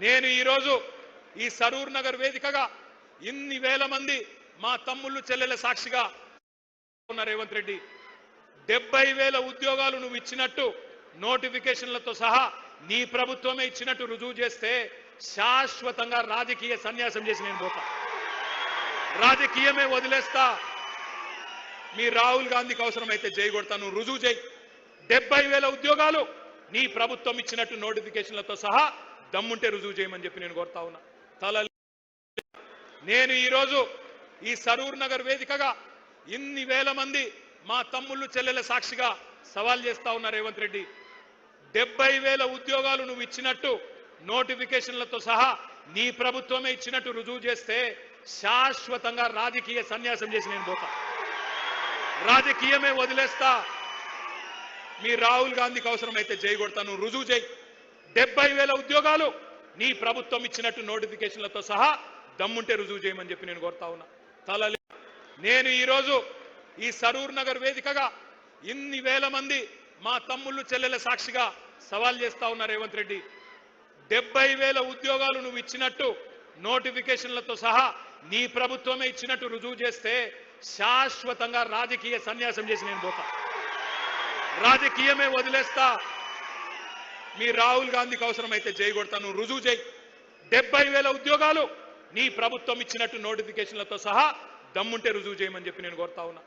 నేను ఈరోజు ఈ సరూర్ నగర్ వేదికగా ఇన్ని వేల మంది మా తమ్ముళ్ళు చెల్లెల సాక్షిగా ఉన్న రేవంత్ రెడ్డి 70,000 ఉద్యోగాలు నువ్వు ఇచ్చినట్టు నోటిఫికేషన్లతో సహా నీ ప్రభుత్వమే ఇచ్చినట్టు రుజువు చేస్తే శాశ్వతంగా రాజకీయ సన్యాసం చేసి నేను పోతా, రాజకీయమే వదిలేస్తా. మీ రాహుల్ గాంధీకి అవసరమైతే జై కొడతా, నువ్వు రుజువు చేయి. 70,000 ఉద్యోగాలు నీ ప్రభుత్వం ఇచ్చినట్టు నోటిఫికేషన్లతో సహా దమ్ముంటే రుజువు చేయమని చెప్పి నేను కోరుతా ఉన్నా. నేను ఈరోజు ఈ సరూర్ నగర్ వేదికగా ఇన్ని వేల మంది మా తమ్ముళ్ళు చెల్లెల సాక్షిగా సవాల్ చేస్తా ఉన్నా రేవంత్ రెడ్డి. 70,000 ఉద్యోగాలు నువ్వు ఇచ్చినట్టు నోటిఫికేషన్లతో సహా నీ ప్రభుత్వమే ఇచ్చినట్టు రుజువు చేస్తే శాశ్వతంగా రాజకీయ సన్యాసం చేసి నేను పోతా, రాజకీయమే వదిలేస్తా. మీ రాహుల్ గాంధీకి అవసరమైతే జై కొడతా, నువ్వు రుజువు చేయి. 70,000 ఉద్యోగాలు నీ ప్రభుత్వం ఇచ్చినట్టు నోటిఫికేషన్లతో సహా దమ్ముంటే రుజువు చేయమని చెప్పి నేను కోరుతా ఉన్నా. నేను ఈరోజు ఈ సరూర్ నగర్ వేదికగా ఇన్ని వేల మంది మా తమ్ముళ్ళు చెల్లెల సాక్షిగా సవాల్ చేస్తా ఉన్నా రేవంత్ రెడ్డి. 70,000 ఉద్యోగాలు నువ్వు ఇచ్చినట్టు నోటిఫికేషన్లతో సహా నీ ప్రభుత్వమే ఇచ్చినట్టు రుజువు చేస్తే శాశ్వతంగా రాజకీయ సన్యాసం చేసి నేను పోతా, రాజకీయమే వదిలేస్తా. మీ రాహుల్ గాంధీకి అవసరమైతే జై కొడతా, నువ్వు రుజువు చేయి. 70,000 ఉద్యోగాలు నీ ప్రభుత్వం ఇచ్చినట్టు నోటిఫికేషన్లతో సహా దమ్ముంటే రుజువు చేయమని చెప్పి నేను కోరుతా ఉన్నా.